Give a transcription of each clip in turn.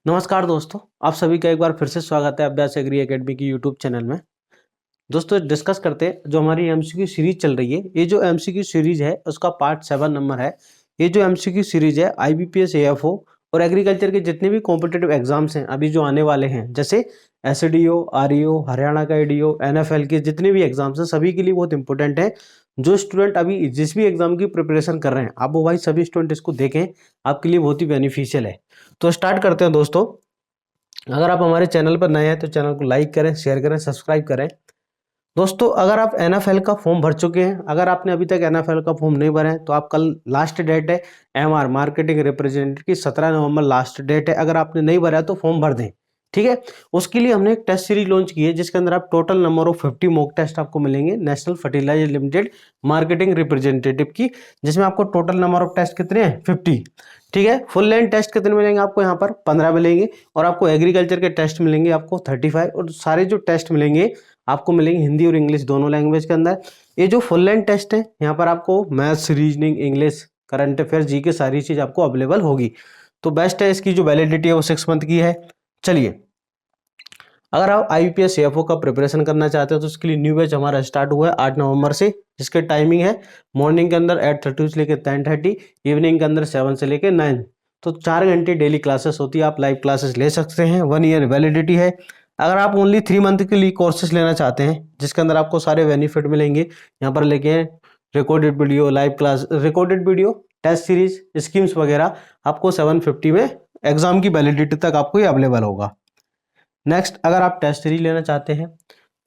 नमस्कार दोस्तों, आप सभी का एक बार फिर से स्वागत है अभ्यास एग्री एकेडमी की यूट्यूब चैनल में। दोस्तों डिस्कस करते हैं जो हमारी एमसीक्यू सीरीज चल रही है। ये जो एमसीक्यू सीरीज है उसका पार्ट 7 नंबर है। ये जो एमसीक्यू सीरीज है आईबीपीएस, एएफओ और एग्रीकल्चर के जितने भी कॉम्पिटिटिव एग्जाम्स हैं अभी जो आने वाले हैं, जैसे एसडीओ, आरईओ, हरियाणा का एडीओ, एनएफएल के जितने भी एग्जाम्स हैं सभी के लिए बहुत इंपॉर्टेंट है। जो स्टूडेंट अभी जिस भी एग्जाम की प्रिपरेशन कर रहे हैं आप वो भाई सभी स्टूडेंट इसको देखें, आपके लिए बहुत ही बेनिफिशियल है। तो स्टार्ट करते हैं दोस्तों। अगर आप हमारे चैनल पर नए हैं तो चैनल को लाइक करें, शेयर करें, सब्सक्राइब करें। दोस्तों अगर आप एनएफएल का फॉर्म भर चुके हैं, अगर आपने अभी तक एनएफएल का फॉर्म नहीं भरा है तो आप कल लास्ट डेट है एमआर मार्केटिंग रिप्रेजेंटेटिव की 17 नवंबर लास्ट डेट है। अगर आपने नहीं भरा है तो फॉर्म भर दें, ठीक है। उसके लिए हमने एक टेस्ट सीरीज लॉन्च की है जिसके अंदर आप total number of 50 mock test आपको मिलेंगे national fertilizer limited marketing representative की, जिसमें आपको टोटल नंबर ऑफ टेस्ट कितने हैं 50, ठीक है। फुल लेंथ टेस्ट कितने मिलेंगे आपको, यहाँ पर 15 मिलेंगे और आपको एग्रीकल्चर के टेस्ट मिलेंगे आपको 35 और सारे जो टेस्ट मिलेंगे आपको मिलेंगे हिंदी और इंग्लिश दोनों लैंग्वेज के अंदर। ये जो फुल लेंथ टेस्ट है यहाँ पर आपको maths, reasoning, English, current affair, GK सारी चीज आपको अवेलेबल होगी। तो बेस्ट है, इसकी जो वैलिडिटी है वो 6 मंथ की है। चलिए, अगर आप आईपीएस एएफओ का प्रिपरेशन करना चाहते हो तो उसके लिए न्यू बैच हमारा स्टार्ट हुआ है 8 नवंबर से, जिसके टाइमिंग है मॉर्निंग के अंदर 8:30 से लेकर 10:30, इवनिंग के अंदर 7 से लेकर 9। तो 4 घंटे डेली क्लासेस होती है, आप लाइव क्लासेस ले सकते हैं। 1 ईयर वैलिडिटी है। अगर आप ओनली 3 मंथ के लिए कोर्सेज लेना चाहते हैं जिसके अंदर आपको सारे बेनिफिट मिलेंगे, यहाँ पर लेके recorded video, live class, recorded video, test series, schemes वगैरह आपको 750 में एग्जाम की वैलिडिटी तक आपको ये अवेलेबल होगा। नेक्स्ट, अगर आप टेस्ट सीरीज लेना चाहते हैं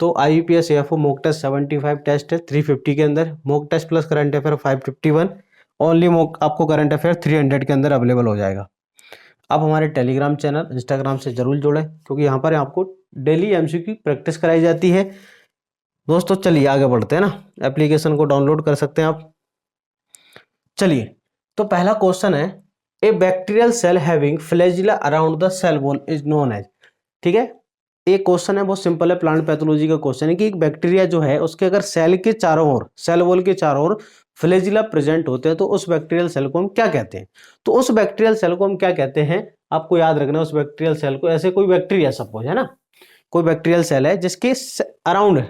तो IPS AFO mock test 75 test है 350 के अंदर, mock test plus current affair 551, only mock आपको करंट अफेयर 300 के अंदर अवेलेबल हो जाएगा। आप हमारे टेलीग्राम चैनल, इंस्टाग्राम से जरूर जुड़ें क्योंकि यहाँ पर आपको डेली एमसीक्यू की प्रैक्टिस कराई जाती है। दोस्तों चलिए आगे बढ़ते हैं ना, एप्लीकेशन को डाउनलोड कर सकते हैं आप। चलिए, तो पहला क्वेश्चन है, a bacterial cell having flagella around the cell wall is known as, ठीक है। एक क्वेश्चन है, बहुत सिंपल है, प्लांट पैथोलॉजी का क्वेश्चन है कि एक बैक्टीरिया जो है उसके अगर सेल के चारों ओर, सेल वॉल के चारों ओर फ्लैजिला प्रेजेंट होते हैं तो उस बैक्टीरियल सेल को हम क्या कहते हैं। तो उस बैक्टीरियल सेल को हम क्या कहते हैं, आपको याद रखना है। उस बैक्टीरियल सेल को, ऐसे कोई बैक्टीरिया सपोज है ना, कोई बैक्टीरियल सेल है जिसके अराउंड,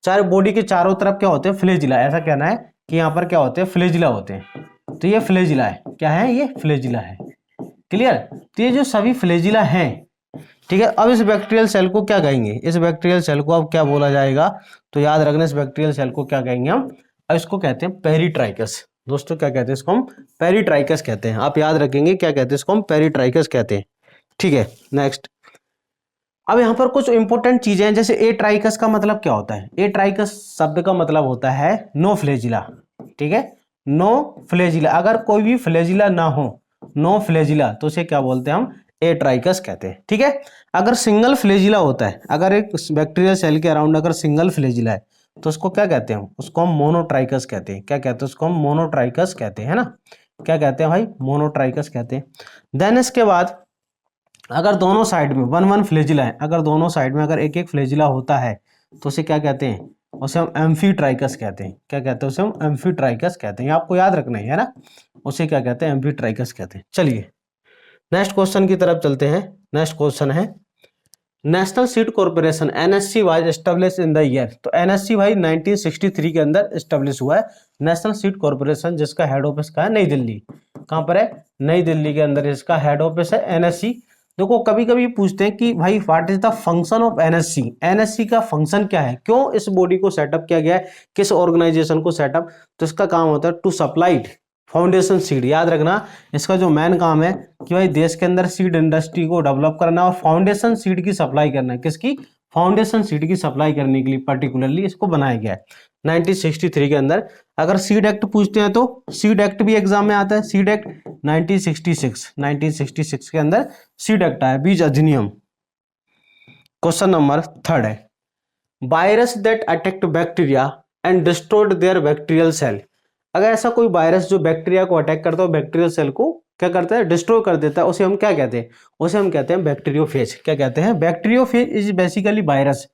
चाहे बॉडी के चारों तरफ क्या होते हैं, फ्लैजिला, ऐसा कहना है कि यहाँ पर क्या होते हैं, फ्लैजिला होते हैं। तो ये फ्लैजिला है, क्या है, ये फ्लैजिला है, क्लियर। तो ये जो सभी फ्लैजिला हैं, ठीक है। अब इस बैक्टीरियल सेल को क्या कहेंगे, इस बैक्टीरियल सेल को अब क्या बोला जाएगा, तो याद रखना इस बैक्टीरियल सेल को क्या कहेंगे हम, अब इसको कहते हैं पेरिट्राइकस। दोस्तों क्या कहते हैं इसको, हम पेरिट्राइकस कहते हैं। आप याद रखेंगे क्या कहते हैं इसको, हम पेरिट्राइकस कहते हैं, ठीक है। नेक्स्ट, अब यहाँ पर कुछ इंपॉर्टेंट चीजें हैं, जैसे ए ट्राइकस का मतलब क्या होता है। ए ट्राइकस शब्द का मतलब होता है नो फ्लैजिला, ठीक है, नो फ्लैजिला। अगर कोई भी फ्लैजिला ना हो, नो फ्लैजिला, तो उसे क्या बोलते हैं हम, ए ट्राइकस कहते हैं, ठीक है। अगर सिंगल फ्लैजिला होता है, अगर एक बैक्टीरियल सेल के अराउंड अगर सिंगल फ्लैजिला है तो उसको क्या कहते हैं, उसको हम मोनोट्राइकस कहते हैं। क्या कहते हैं उसको, हम मोनोट्राइकस कहते हैं ना, क्या कहते हैं भाई, मोनोट्राइकस कहते हैं। देन इसके बाद अगर दोनों साइड में वन वन फ्लैजिला है, अगर दोनों साइड में अगर एक एक फ्लैजिला होता है तो उसे क्या कहते हैं, उसे हम एम्फीट्राइकस कहते हैं। क्या कहते हैं उसे, हम एम्फीट्राइकस कहते हैं। ये आपको याद रखना है ना, उसे क्या कहते हैं, एम्फीट्राइकस कहते हैं। चलिए नेक्स्ट क्वेश्चन की तरफ चलते हैं। नेक्स्ट क्वेश्चन है, national seed corporation NSC was establish in the year. तो एनएससी भाई 1963 के अंदर एस्टेब्लिश हुआ है नेशनल सीड कॉर्पोरेशन, जिसका हेड ऑफिस कहाँ है, नई दिल्ली। कहाँ पर है, नई दिल्ली के अंदर इसका हेड ऑफिस है एनएससी। देखो कभी कभी पूछते हैं कि भाई what is the function of NSC, NSC का फंक्शन क्या है, क्यों इस बॉडी को सेटअप किया गया है, किस ऑर्गेनाइजेशन को सेटअप। तो इसका काम होता है टू सप्लाई फाउंडेशन सीड। याद रखना इसका जो मेन काम है कि भाई देश के अंदर सीड इंडस्ट्री को डेवलप करना और फाउंडेशन सीड की सप्लाई करना है। किसकी, फाउंडेशन सीड की सप्लाई करने के लिए पर्टिकुलरली इसको बनाया गया है 1963 के अंदर। अगर सीड एक्ट पूछते हैं तो सीड एक्ट भी एग्जाम में आता है। सीड एक्ट 1966 के अंदर सीड एक्ट आया, बीज अधिनियम। क्वेश्चन नंबर 3 है, virus that attacked bacteria and destroyed their bacterial cell. अगर ऐसा कोई वायरस जो बैक्टीरिया को अटैक करता है, बैक्टीरियल सेल को क्या करता है, डिस्ट्रॉय कर देता है, उसे हम क्या कहते हैं, उसे हम कहते हैं बैक्टीरियोफेज। क्या कहते हैं, bacteriophage is basically virus.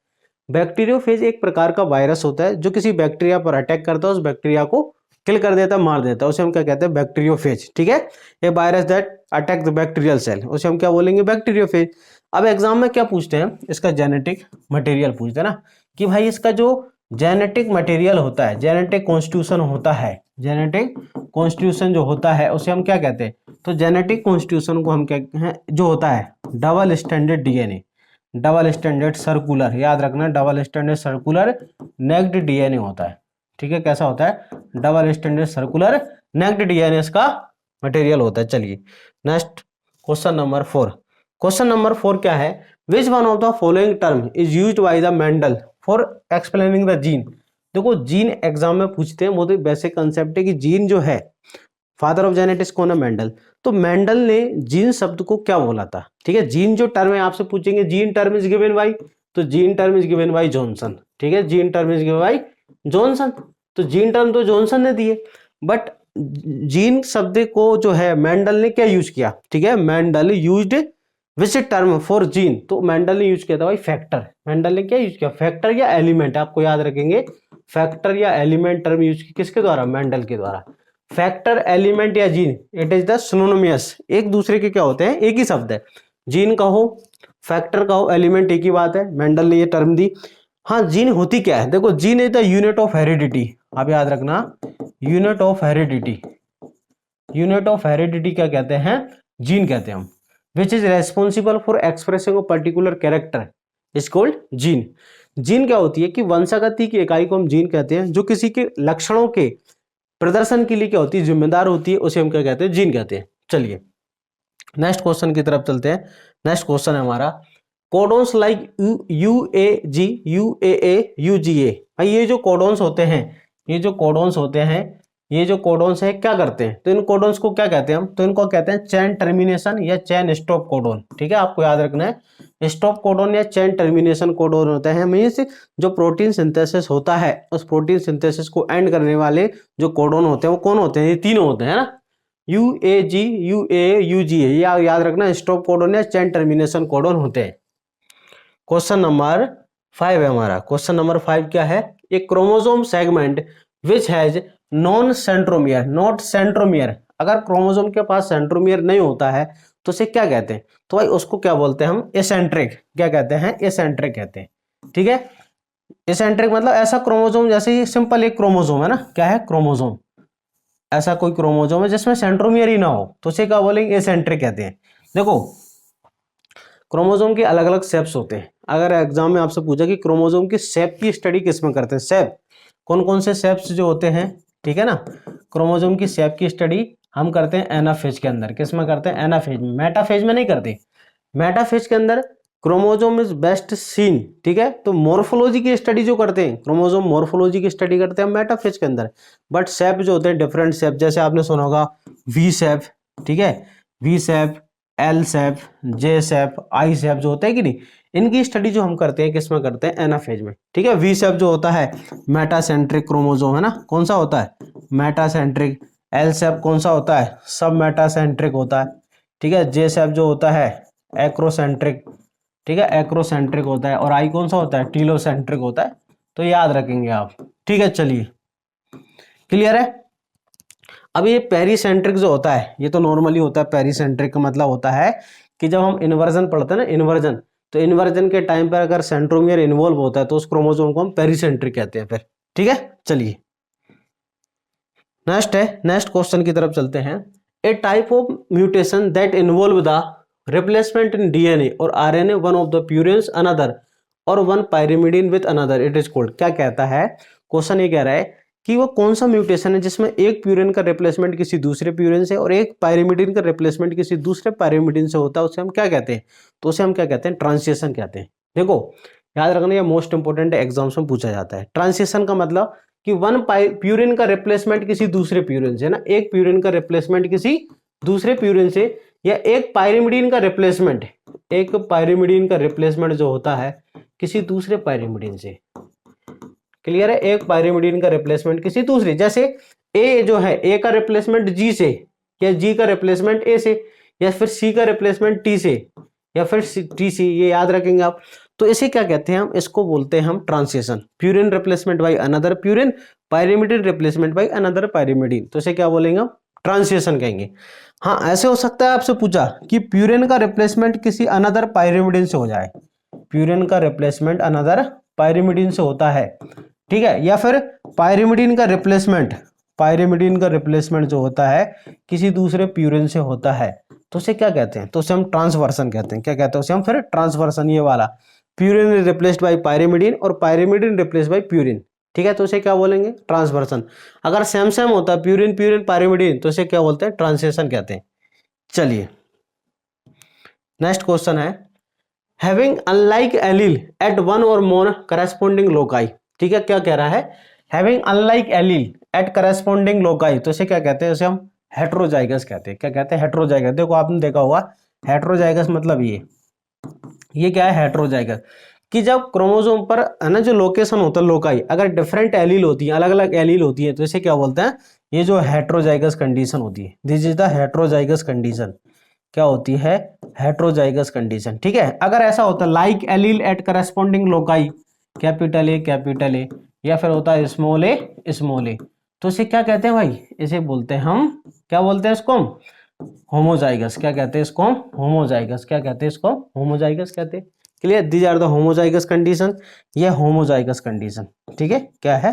Bacteriophage एक प्रकार का वायरस होता है जो किसी बैक्टीरिया पर अटैक करता है, उस बैक्टीरिया को किल कर देता है, मार देता है, उसे हम क्या कहते हैं, बैक्टीरियोफेज। ठीक है, a virus that attack the bacterial cell, उसे हम क्या बोलेंगे, बैक्टीरियोफेज। अब एग्जाम में क्या पूछते हैं, इसका जेनेटिक मटेरियल पूछते हैं ना, कि भाई इसका जो जेनेटिक मटेरियल होता है, जेनेटिक कॉन्स्टिट्यूशन होता है, जेनेटिक कॉन्स्टिट्यूशन जो होता है उसे हम क्या कहते हैं, तो जेनेटिक कॉन्स्टिट्यूशन को हम कहते हैं जो होता है double standard DNA, double standard circular, याद रखना double standard circular naked DNA होता है। ठीक है, कैसा होता है, double standard circular naked DNA इसका मटेरियल होता है। चलिए next question number 4। Question number 4 क्या है, which one of the following term is used by the Mendel for explaining the gene. देखो जीन एग्जाम में पूछते हैं, वो तो बेसिक कंसेप्ट है कि जीन जो है, फादर ऑफ जेनेटिक्स कौन है, मेंडल। तो मेंडल ने जीन शब्द को क्या बोला था। ठीक है, जीन जो टर्म है आपसे पूछेंगे, gene term is given by, तो gene term is given by Johnson. ठीक है, gene term is given by Johnson, तो जीन टर्म तो जॉनसन ने दिए, बट जीन शब्द को जो है मेंडल ने क्या यूज किया। ठीक है, Mendel used which term for gene, तो मेंडल ने यूज किया था भाई फैक्टर। मेंडल ने क्या यूज किया, फैक्टर या एलिमेंट, आपको याद रखेंगे फैक्टर या एलिमेंट टर्म यूज की किसके द्वारा, मेंडल के द्वारा। फैक्टर, एलिमेंट या gene, it is the synonymous, एक दूसरे के क्या होते हैं, एक ही शब्द है। जीन कहो, फैक्टर कहो, एलिमेंट एक ही बात है, मेंडल ने ये टर्म दी। हाँ, जीन होती क्या है, देखो gene is the unit of heredity, आप याद रखना unit of heredity, unit of heredity क्या कहते हैं, जीन कहते हैं हम, which is responsible for expressing a particular character is called gene. Gene क्या होती है कि वंशागति की इकाई को हम जीन कहते हैं, जो किसी के लक्षणों के प्रदर्शन के लिए क्या होती है, जिम्मेदार होती है, उसे हम क्या कहते हैं, जीन कहते हैं। चलिए नेक्स्ट क्वेश्चन की तरफ चलते हैं। नेक्स्ट क्वेश्चन है हमारा, codons like UAG, UAA, UGA, भाई ये जो कोडोन्स होते हैं, ये जो कोडोन्स होते हैं, ये जो कोडोन्स है क्या करते हैं, तो इन कोडोन्स को क्या कहते हैं हम, तो इनको कहते हैं चेन टर्मिनेशन या चेन स्टॉप कोडोन। ठीक है, आपको याद रखना है स्टॉप कोडोन या चेन टर्मिनेशन कोडोन होते हैं, मींस जो प्रोटीन सिंथेसिस होता है, उस प्रोटीन सिंथेसिस को एंड करने वाले जो कोडोन होते हैं वो कौन होते हैं, ये तीनों होते हैं ना, UAG, UAA, UGA, ये याद रखना स्टॉप कोडोन या चेन टर्मिनेशन कोडोन होते हैं। क्वेश्चन नंबर 5 है हमारा। क्वेश्चन नंबर 5 क्या है, एक chromosome segment which has non centromere, not centromere, अगर क्रोमोसोम के पास सेंट्रोमियर नहीं होता है तो उसे क्या कहते हैं, तो भाई उसको क्या बोलते हैं हम, एसेंट्रिक, क्या कहते हैं, एसेंट्रिक कहते हैं। ठीक है, एसेंट्रिक मतलब ऐसा क्रोमोसोम, जैसे ये सिंपल एक क्रोमोसोम है ना, क्या है क्रोमोसोम, ऐसा कोई क्रोमोसोम है जिसमें सेंट्रोमियर ही ना हो तो उसे क्या बोलेंगे, एसेंट्रिक कहते हैं। देखो क्रोमोसोम के अलग अलग शेप्स होते हैं, अगर एग्जाम में आपसे पूछा कि क्रोमोसोम की शेप की स्टडी किस में करते हैं, शेप कौन कौन से शेप्स जो होते हैं, ठीक है ना, क्रोमोसोम की शेप की स्टडी हम करते हैं एनाफेज के अंदर, किस में करते हैं, एनाफेज में, मेटाफेज में नहीं करते। मेटाफेज के अंदर क्रोमोसोम इज बेस्ट सीन। ठीक है, तो मॉर्फोलॉजी की स्टडी जो करते हैं, क्रोमोसोम मॉर्फोलॉजी की स्टडी करते हैं मेटाफेज के अंदर, बट शेप जो होते हैं डिफरेंट शेप, जैसे आपने सुना होगा वी शेप, ठीक है, V shape, L shape, J shape, I shape जो होते हैं कि नहीं, इनकी स्टडी जो हम करते हैं किस में करते हैं, एनाफेज में। ठीक है, वी शेप जो होता है मेटासेंट्रिक क्रोमोसोम है ना, कौन सा होता है, मेटासेंट्रिक। एल शेप कौन सा होता है, सब मेटासेंट्रिक होता है। ठीक है, जे शेप जो होता है एक्रोसेंट्रिक, ठीक है, एक्रोसेंट्रिक होता है, और आई कौन सा होता है, टीलोसेंट्रिक होता है, तो याद रखेंगे आप। ठीक है, चलिए क्लियर है। अब ये पेरीसेंट्रिक जो होता है, ये तो नॉर्मली होता है, पेरीसेंट्रिक का मतलब होता है कि जब हम इन्वर्जन पढ़ते हैं ना, इन्वर्जन, तो इन्वर्जन के टाइम पर अगर सेंट्रोमियर इन्वॉल्व होता है तो उस क्रोमोसोम को हम पेरीसेंट्रिक कहते हैं फिर। ठीक है, चलिए नेक्स्ट है, नेक्स्ट क्वेश्चन की तरफ चलते हैं। A type of mutation that involve the replacement in DNA or RNA one of the purines another or one pyrimidine with another, it is called, क्या कहता है क्वेश्चन, ये कह रहा है कि वो कौन सा म्यूटेशन है जिसमें एक प्यूरिन का रिप्लेसमेंट किसी दूसरे प्यूरिन से और एक पायरिमिडीन का रिप्लेसमेंट किसी दूसरे पायरिमिडीन से होता है, उसे हम क्या कहते हैं, तो उसे हम क्या कहते हैं, ट्रांसलेशन कहते हैं। देखो याद रखना, ये मोस्ट इंपोर्टेंट एग्जाम्स में पूछा जाता है। ट्रांसलेशन का मतलब कि वन प्यूरिन का रिप्लेसमेंट किसी दूसरे प्यूरिन से ना, एक प्यूरिन का रिप्लेसमेंट किसी दूसरे प्यूरिन से, या एक पायरिमिडीन का रिप्लेसमेंट, एक पायरिमिडीन का रिप्लेसमेंट जो होता है किसी दूसरे पायरिमिडीन से। क्लियर है, एक पायरिमिडीन का रिप्लेसमेंट किसी दूसरे, जैसे ए जो है, ए का रिप्लेसमेंट जी से, या जी का रिप्लेसमेंट ए से, या फिर सी का रिप्लेसमेंट टी से, या फिर टी सी, ये याद रखेंगे आप। तो इसे क्या कहते हैं हम, इसको बोलते हैं हम translation. Purine replacement by another purine, pyrimidine replacement by another pyrimidine, तो इसे क्या बोलेंगे हम, ट्रांसलेशन कहेंगे। हाँ, ऐसे हो सकता है आपसे पूछा कि प्यूरिन का रिप्लेसमेंट किसी अनदर पायरिमिडिन से हो जाए, प्यूरिन का रिप्लेसमेंट अनदर पायरिमिडिन से होता है, ठीक है, या फिर पायरिमिडिन का रिप्लेसमेंट, पायरिमिडिन का रिप्लेसमेंट जो होता है किसी दूसरे प्यूरिन से होता है, तो उसे क्या कहते हैं, तो उसे हम ट्रांसवर्सन कहते हैं। क्या कहते हैं उसे हम फिर, ट्रांसवर्सन, ये वाला प्यूरिन रिप्लेस्ड बाय पायरिमिडिन और पायरिमिडिन रिप्लेस्ड बाय प्यूरिन, ठीक है, तो उसे क्या बोलेंगे, ट्रांसवर्सन। अगर सेम सेम होता है प्यूरिन प्यूरिन पायरिमिडिन, तो उसे क्या बोलते हैं, ट्रांसलेशन कहते हैं। चलिए नेक्स्ट क्वेश्चन है, having unlike allele at one or more corresponding loci, ठीक है, क्या कह रहा है, having unlike allele at corresponding loci, तो इसे क्या कहते हैं, उसे हम हेट्रोजाइगस कहते हैं। क्या कहते हैं, हेट्रोजाइगस। देखो आपने देखा होगा हेट्रोजाइगस मतलब ये क्या है, हेट्रोजाइगस, कि जब क्रोमोसोम पर है ना जो लोकेशन होता है लोकाई, अगर डिफरेंट एलील होती है, अलग अलग एलील होती है, तो इसे क्या बोलते हैं, ये जो हेट्रोजाइगस कंडीशन होती है, this is the heterozygous condition. क्या होती है, हेट्रोजाइगस कंडीशन, ठीक है। अगर ऐसा होता है like allele at corresponding loci, capital A, या फिर होता है स्मॉल ए, तो इसे क्या कहते हैं भाई, इसे बोलते हैं हम, क्या बोलते हैं इसको हम, होमोजाइगस। क्या कहते हैं इसको हम, होमोजाइगस। क्या कहते हैं इसको, होमोजाइगस कहते हैं। Clear, these are the homozygous condition, ये होमोजाइगस कंडीशन, ठीक है, क्या है,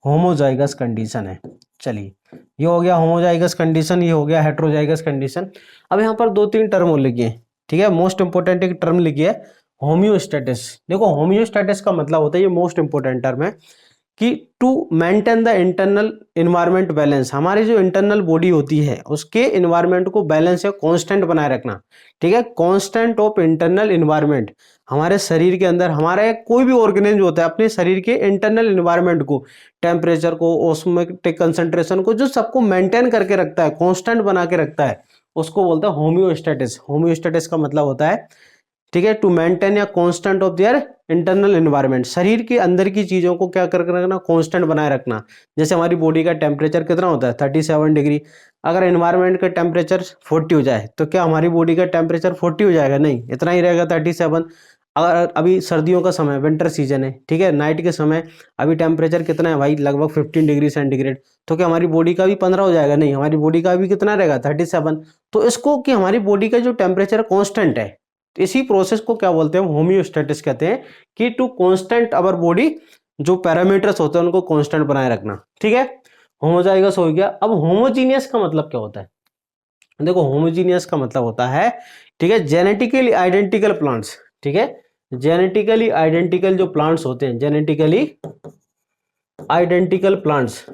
होमोजाइगस कंडीशन है। चलिए ये हो गया होमोजाइगस कंडीशन, ये हो गया हेट्रोजाइगस कंडीशन। अब यहाँ पर दो तीन टर्म लिखिए, ठीक है, मोस्ट इंपोर्टेंट एक टर्म लिखिए, होम्योस्टेटिस। देखो होम्योस्टेटिस का मतलब होता है, ये मोस्ट इंपोर्टेंट टर्म है, कि to maintain the internal environment balance, हमारी जो इंटरनल बॉडी होती है उसके इन्वायरमेंट को बैलेंस या कांस्टेंट बनाए रखना, ठीक है, कांस्टेंट ऑफ इंटरनल इन्वायरमेंट। हमारे शरीर के अंदर हमारा कोई भी ऑर्गेनिज्म होता है अपने शरीर के इंटरनल इन्वायरमेंट को, टेम्परेचर को, ऑस्मोटिक कंसंट्रेशन को, जो सबको मेंटेन करके रखता है, कांस्टेंट बना के रखता है, उसको बोलता है होम्योस्टेटिस। होम्योस्टेटिस का मतलब होता है, ठीक है, टू मेंटेन या constant of their internal environment, शरीर के अंदर की चीजों को क्या कर रखना, कांस्टेंट बनाए रखना। जैसे हमारी बॉडी का टेम्परेचर कितना होता है, 37 डिग्री, अगर एनवायरनमेंट का टेम्परेचर 40 हो जाए तो क्या हमारी बॉडी का टेम्परेचर 40 हो जाएगा, नहीं, इतना ही रहेगा 37। अगर अभी सर्दियों का समय, विंटर सीजन है, ठीक है, नाइट के समय अभी टेम्परेचर कितना है भाई, लगभग 15 डिग्री सेंटीग्रेड, तो क्या हमारी बॉडी का भी 15 हो जाएगा, नहीं, हमारी बॉडी का भी कितना रहेगा, 37। तो इसको कि हमारी बॉडी का जो टेम्परेचर कांस्टेंट है, तो इसी प्रोसेस को क्या बोलते हैं, होम्योस्टेटिस कहते हैं, कि टू कांस्टेंट अवर बॉडी, जो पैरामीटर्स होते हैं उनको कांस्टेंट बनाए रखना, ठीक है। होमोजाइगस हो गया। अब होमोजीनियस का मतलब क्या होता है, देखो होमोजीनियस का मतलब होता है, ठीक है, जेनेटिकली आइडेंटिकल प्लांट्स, ठीक है, जेनेटिकली आइडेंटिकल जो प्लांट्स होते हैं, जेनेटिकली आइडेंटिकल प्लांट्स,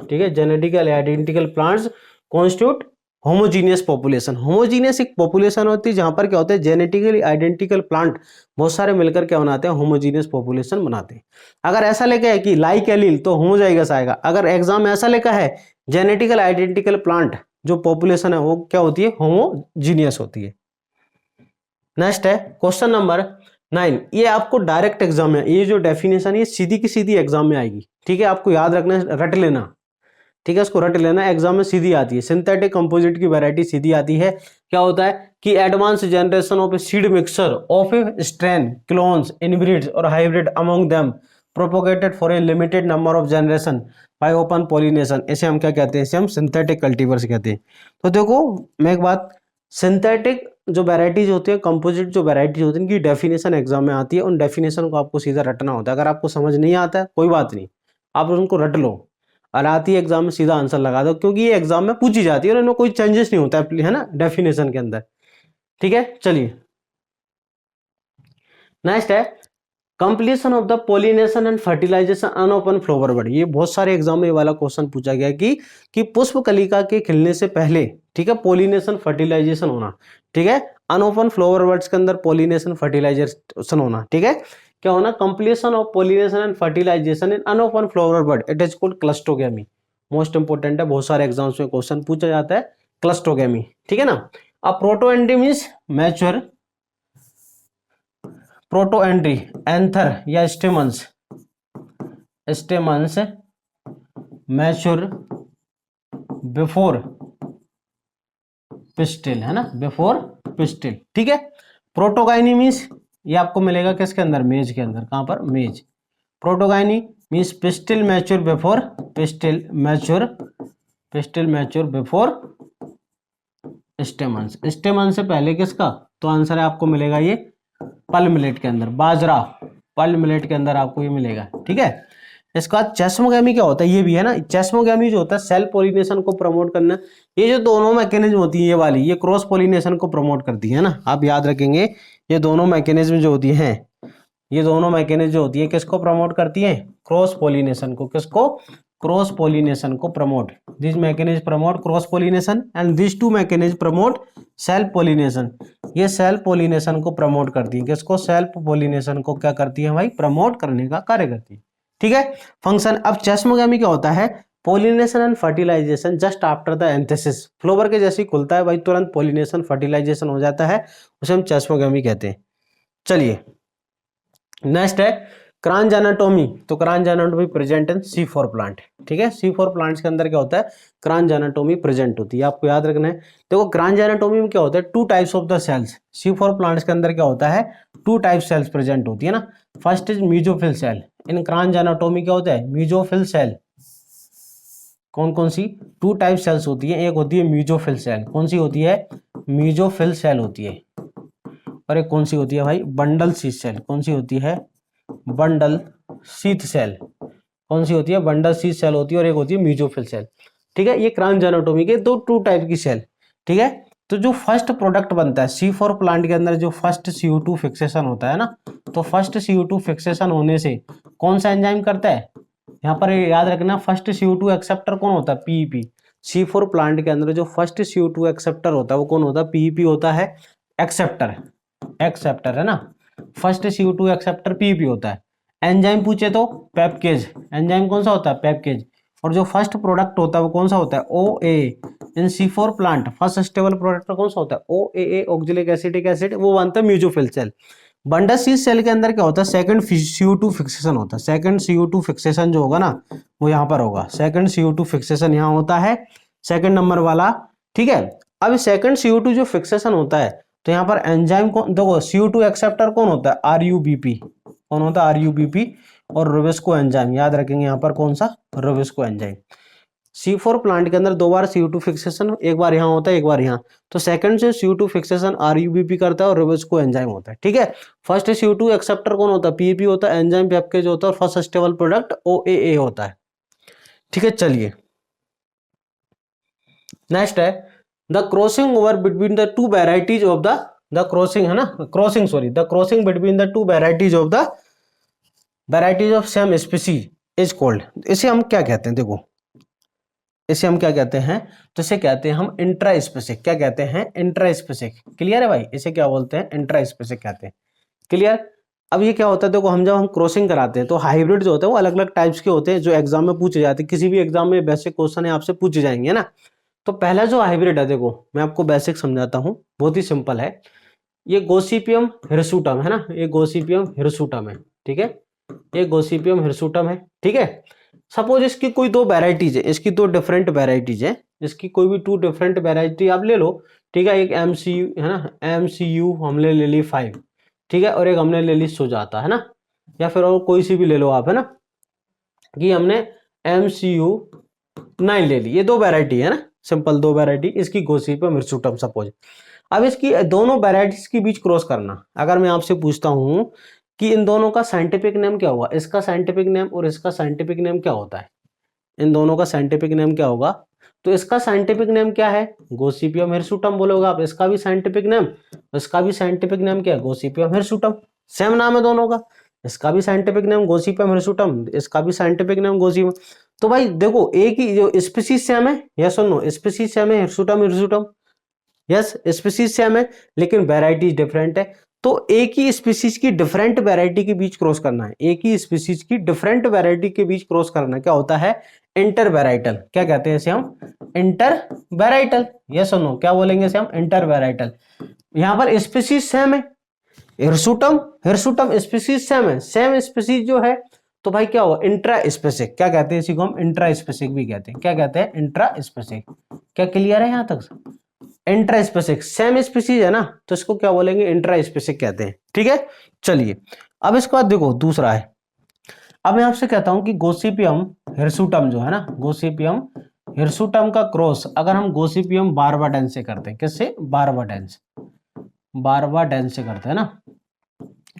ठीक है, genetically identical plants constitute homogeneous population. Homogeneous एक पॉपुलेशन होती है जहां पर क्या होता है, जेनेटिकली आइडेंटिकल प्लांट बहुत सारे मिलकर क्या बनाते हैं, होमोजीनियस पॉपुलेशन बनाते हैं। अगर ऐसा लिखा है कि लाइक एलील, तो होमोजाइगस आएगा। अगर एग्जाम में ऐसा लिखा है जेनेटिकल आइडेंटिकल प्लांट जो पॉपुलेशन है वो क्या होती है, होमोजीनियस होती है। नेक्स्ट है क्वेश्चन नंबर 9, ये आपको डायरेक्ट एग्जाम में, ये जो डेफिनेशन है सीधी की सीधी एग्जाम में आएगी, ठीक है, आपको याद रखना, रट लेना, ठीक है, इसको रट लेना, एग्जाम में सीधी आती है। सिंथेटिक कंपोजिट की वैरायटी सीधी आती है। क्या होता है कि advance generation of a seed mixture of a strain, clones, inbreds or hybrid among them propagated for a limited number of generation by open pollination, इसे हम क्या कहते हैं, इसे हम सिंथेटिक कल्टीवर्स कहते हैं। तो देखो मैं एक बात, सिंथेटिक जो वैरायटीज होती है, कंपोजिट जो वैरायटीज होती है, इनकी डेफिनेशन एग्जाम में आती है, उन डेफिनेशन को आपको सीधा रटना होता है। अगर आपको समझ नहीं आता है कोई बात नहीं, आप उनको रट लो और आती है एग्जाम में सीधा आंसर लगा दो, क्योंकि ये एग्जाम में पूछी जाती है और इनमें कोई चेंजेस नहीं होता है ना डेफिनेशन के अंदर, ठीक है। चलिए नेक्स्ट है completion of the pollination and fertilization unopen flower bud. ये बहुत सारे एग्जाम में ये वाला क्वेश्चन पूछा गया कि पुष्प कलिका के खिलने से पहले, ठीक है, पोलिनेशन फर्टिलाइजेशन होना, ठीक है, अनओपन फ्लावर बड्स के अंदर पोलिनेशन फर्टिलाइजेशन होना, ठीक है, क्या होना, completion of pollination and fertilization in unopen flower bud, it is called cleistogamy. Most important है, बहुत सारे एग्जाम्स में क्वेश्चन पूछा जाता है, क्लस्टोगेमी, ठीक है ना। अब प्रोटोएंडी मींस मैच्योर, प्रोटोएंड्री एंथर या stamens, stamens mature before pistil, है ना, बिफोर पिस्टिल, ठीक है। प्रोटोगाइनी मींस ये आपको मिलेगा किसके अंदर, मेज के अंदर। कहां पर, मेज। Protogyny means pistil mature before, pistil mature before stamens, स्टेमन से पहले किसका, तो आंसर है आपको मिलेगा ये पल्म मिलेट के अंदर, बाजरा पल्म मिलेट के अंदर आपको ये मिलेगा। ठीक है, इसके बाद चेस्मोगैमी क्या होता है, ये भी है ना। चेस्मोगैमी जो होता है सेल्फ पोलिनेशन को प्रमोट करना। ये जो दोनों मैकेनिज्म होती है ये वाली, ये क्रॉस पोलिनेशन को प्रमोट करती है ना, आप याद रखेंगे। ये दोनों मैकेनिज्म जो होती हैं, ये दोनों मैकेनिज्म जो होती है किसको प्रमोट करती है, क्रॉस पोलिनेशन को। किसको, क्रॉस पोलिनेशन को promote. This mechanism promote cross pollination and this to mechanism promote self pollination. ये सेल्फ पोलिनेशन को प्रमोट करती है। किसको, सेल्फ पोलिनेशन को क्या करती है भाई, प्रमोट करने का कार्य करती है। ठीक है, फंक्शन। अब चेस्मोगैमी क्या होता है, pollination and fertilization just after the anthesis. Flower के जैसे ही खुलता है भाई तुरंत पोलिनेशन फर्टिलाइजेशन हो जाता है, उसे हम चेस्मोगैमी कहते हैं। चलिए नेक्स्ट है क्रांज एनाटोमी। तो Kranz anatomy present in C4 plant. ठीक है, C4 प्लांट्स के अंदर क्या होता है, क्रांज एनाटोमी प्रेजेंट होती है, आपको याद रखना है। देखो क्रांज एनाटोमी में क्या होता है, two types of the cells. C4 plants के अंदर क्या होता है, टू टाइप सेल्स प्रेजेंट होती है ना। First is mesophyll cell. In Kranz anatomy क्या होता है, मीजोफिल सेल। कौन कौन सी, टू टाइप सेल्स होती है। एक होती है मीजोफिल सेल, कौन सी होती है, मीजोफिल सेल होती है। और एक कौन सी होती है भाई, बंडल शीथ सेल। कौन सी होती है, बंडल शीथ सेल। कौन सी होती है, बंडल शीथ सेल होती है। और एक होती है मीजोफिल सेल। ठीक है, ये क्रांज एनाटोमी के दो टू टाइप की सेल। ठीक है, तो जो फर्स्ट प्रोडक्ट बनता है C4 प्लांट के अंदर, जो फर्स्ट CO2 फिक्सेशन होता है ना, तो फर्स्ट CO2 फिक्सेशन होने से कौन सा एंजाइम करता है, यहाँ पर याद रखना, फर्स्ट CO2 एक्सेप्टर कौन होता है, PEP। C4 प्लांट के अंदर जो फर्स्ट CO2 एक्सेप्टर होता है वो कौन होता है, PEP होता है। एक्सेप्टर, एक्सेप्टर है ना, फर्स्ट CO2 एक्सेप्टर PEP होता है। एंजाइम पूछे तो पेप्केज, एंजाइम कौन सा होता है, पेप्केज। और जो फर्स्ट प्रोडक्ट होता है वो कौन सा होता है, OA। इन C4 plant first stable product कौन सा होता है, OAA, ऑक्जेलिक एसिटिक एसिड, वो बनता है mesophyll cell. Bundle sheath cell के अंदर क्या होता है, सेकंड CO2 फिक्सेशन होता है। सेकंड CO2 फिक्सेशन जो होगा ना वो यहाँ पर होगा, सेकंड CO2 फिक्सेशन यहाँ होता है, सेकंड नंबर वाला। ठीक है, अब सेकंड CO2 जो फिक्सेशन होता है तो यहाँ पर एंजाइम कौन, देखो CO2 एक्सेप्टर कौन होता है, RUBP। कौन होता है, RUBP। और रोवेस्को एंजाइम याद रखेंगे यहाँ पर कौन सा, रोवेस्को एंजाइम। C4 प्लांट के अंदर दो बार CO2 फिक्सेशन, एक बार यहाँ होता है एक बार यहाँ। तो सेकंड से CO2 फिक्सेशन RUBP करता है और रोवेस्को एंजाइम होता है। ठीक है, फर्स्ट CO2 एक्सेप्टर कौन होता है, PEP होता है, एंजाइम पेप्केज होता है, और फर्स्ट स्टेबल प्रोडक्ट OAA होता है। ठीक है, चलिए नेक्स्ट है the crossing over between the two varieties of the crossing है ना, crossing sorry, the crossing between the two varieties of the varieties of same species is called. इसे हम क्या कहते हैं, देखो इसे हम क्या कहते हैं, तो इसे कहते हैं हम इंट्रा स्पेसिक। क्या कहते हैं, इंट्रा स्पेसिक। क्लियर है भाई, इसे क्या बोलते हैं, इंट्रा स्पेसिक कहते हैं। क्लियर। अब ये क्या होता है, देखो हम जब हम क्रॉसिंग कराते हैं तो हाइब्रिड जो होते हैं वो अलग अलग टाइप्स के होते हैं जो एग्जाम में पूछे जाते हैं। किसी भी एग्जाम में बेसिक क्वेश्चन है आपसे पूछे जाएंगे ना। तो पहला जो हाइब्रिड है, देखो मैं आपको बेसिक समझाता हूँ, बहुत ही सिंपल है। ये गोसिपियम हिरसुटम है ना, ये गोसिपियम हिरसुटम है। ठीक है, ये गोसिपियम हिरसुटम है। ठीक है, सपोज इसकी कोई दो वेराइटीज है, इसकी दो डिफरेंट वेराइटीज है, इसकी कोई भी टू डिफरेंट वेराइटी आप ले लो। ठीक है, एक MCU है ना, MCU हमने ले ली 5। ठीक है, और एक हमने ले ली सुजाता है ना, या फिर और कोई सी भी ले लो आप है ना, कि हमने MCU 9 ले ली। ये दो वेराइटी है ना, सिंपल दो वेराइटी, इसकी गोसिपियम हिरसुटम सपोज। अब इसकी दोनों वेराइटीज के बीच क्रॉस करना, अगर मैं आपसे पूछता हूं कि इन दोनों का साइंटिफिक नेम क्या होगा, इसका साइंटिफिक नेम और इसका साइंटिफिक नेम क्या होता है, इन दोनों का साइंटिफिक नेम क्या होगा, तो इसका साइंटिफिक नेम क्या है, गोसिपियम हिरसुटम बोलोगे आप। इसका भी साइंटिफिक नेम, इसका भी साइंटिफिक नेम क्या है, गोसिपियम हिरसुटम। सेम नाम है दोनों का, इसका भी साइंटिफिक नेम गोसिपियम हिरसुटम, इसका भी साइंटिफिक नेम गोसिपियम। तो भाई देखो एक ही जो स्पीसीज सेम है, यस और नो, स्पीसीज सेम है, hirsutum hirsutum, yes species same है, लेकिन वेराइटीज डिफरेंट है। तो एक ही स्पीसीज की डिफरेंट वैरायटी के बीच क्रॉस करना है, एक ही स्पीसीज की डिफरेंट वैरायटी के बीच क्रॉस करना क्या होता है, इंटर वैराइटल। क्या कहते हैं इसे हम, इंटर वैराइटल। यस और नो, क्या बोलेंगे इसे हम, इंटर वैराइटल। यहां पर स्पीसीज सेम है, हिरसुटम हिरसुटम स्पीसीज सेम है, सेम स्पीसीज जो है, तो भाई क्या हुआ, इंट्रा स्पेसिक। क्या कहते हैं इसी को हम, इंट्रा स्पेसिक भी कहते हैं। क्या कहते हैं, इंट्रा स्पेसिक। क्या क्लियर है यहां तक, इंट्रा स्पेसिफिक, सेम स्पीसीज है ना तो इसको क्या बोलेंगे, इंट्रा स्पेसिफिक कहते हैं। ठीक है, चलिए अब इसके बाद देखो दूसरा है, अब मैं आपसे कहता हूं कि गोसिपियम हिरसुटम जो है ना, गोसिपियम हिरसुटम का क्रॉस अगर हम गोसिपियम बारबाडेंस से करते हैं, किससे, बारबाडेंस, बारबाडेंस से करते हैं ना,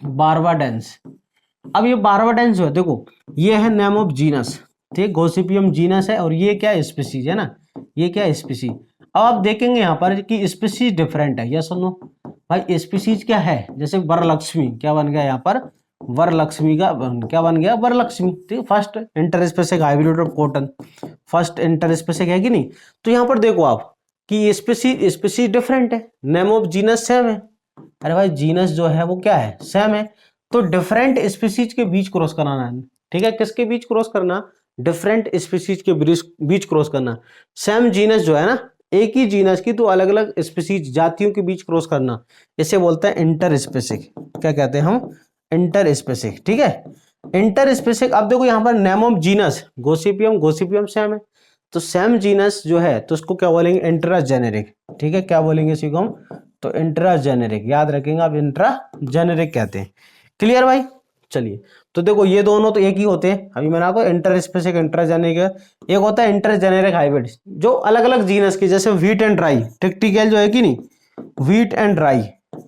बारबाडेंस। अब ये बारबाडेंस जो है देखो, ये है नेम ऑफ जीनस, ठीक, गोसिपियम जीनस है और ये क्या स्पीसीज है ना, ये क्या स्पीसीज। अब आप देखेंगे यहाँ पर कि स्पीसीज डिफरेंट है, यस और नो भाई, स्पीसीज क्या है, जैसे वरलक्ष्मी क्या बन गया यहाँ पर, वरलक्ष्मी का क्या बन गया, वरलक्ष्मी, ठीक, first interspecific hybrid of cotton, first interspecific है कि नहीं। तो यहाँ पर देखो आप कि स्पीसीज डिफरेंट है, नेम ऑफ जीनस सेम है, अरे भाई जीनस जो है वो क्या है, सेम है, तो डिफरेंट स्पीसीज के बीच क्रॉस कराना है, ठीक है, किसके बीच क्रॉस करना, डिफरेंट स्पीसीज के बीच क्रॉस करना। सेम जीनस जो है ना, एक ही जीनस की तो अलग अलग स्पीसीज जातियों के बीच क्रॉस करना, इसे बोलते हैं इंटर स्पेसिक, क्या कहते हैं हम, इंटर स्पेसिक। ठीक है, इंटर स्पेसिक। अब देखो यहाँ पर name of genus Gossypium, Gossypium same है, तो सेम जीनस जो है तो उसको क्या बोलेंगे, इंट्रा जेनेरिक। ठीक है, क्या बोलेंगे इसी को हम, तो इंट्रा जेनेरिक, याद रखेंगे आप, इंट्रा जेनेरिक कहते हैं। क्लियर भाई, चलिए तो देखो ये दोनों तो एक ही होते हैं, अभी मैंने आपको इंटर स्पेसिफिक इंट्रा जेनेरिक, एक होता है इंटर जेनेरिक हाइब्रिड जो अलग अलग जीनस की, जैसे व्हीट एंड राई, टिक्टिकल जो है कि नहीं, व्हीट एंड राई,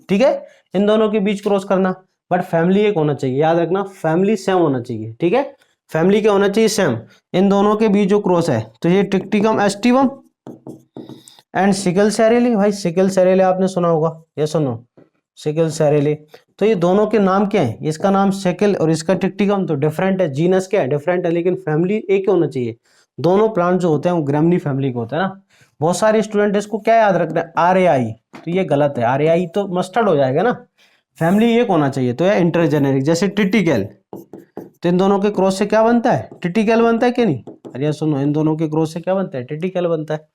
ठीक है, इन दोनों के बीच क्रॉस करना, बट फैमिली एक होना चाहिए, याद रखना फैमिली सेम होना चाहिए। ठीक है, फैमिली क्या होना चाहिए, सेम, इन दोनों के बीच जो क्रॉस है तो ये टिक्टिकम एस्टिवम एंड सिकल सेरेली, भाई सिकल सेरेली आपने सुना होगा, ये सुनो, सिकल सेरेली, तो ये दोनों के नाम क्या है, इसका नाम सिकल और इसका टिक्टिकम, तो डिफरेंट है, जीनस क्या है, डिफरेंट है, लेकिन फैमिली एक होना चाहिए। दोनों प्लांट जो होते हैं वो ग्रेमनी फैमिली के होते हैं ना। बहुत सारे स्टूडेंट इसको क्या याद रख रहे हैं, RAI, तो ये गलत है, RAI तो मस्टर्ड हो जाएगा ना, फैमिली एक होना चाहिए, तो यह इंटरजेनेरिक। जैसे टिटिकल, तो इन दोनों के क्रॉस से क्या बनता है, टिटिकल बनता है कि नहीं, अरे सुनो, इन दोनों के क्रॉस से क्या बनता है, टिटिकल बनता है।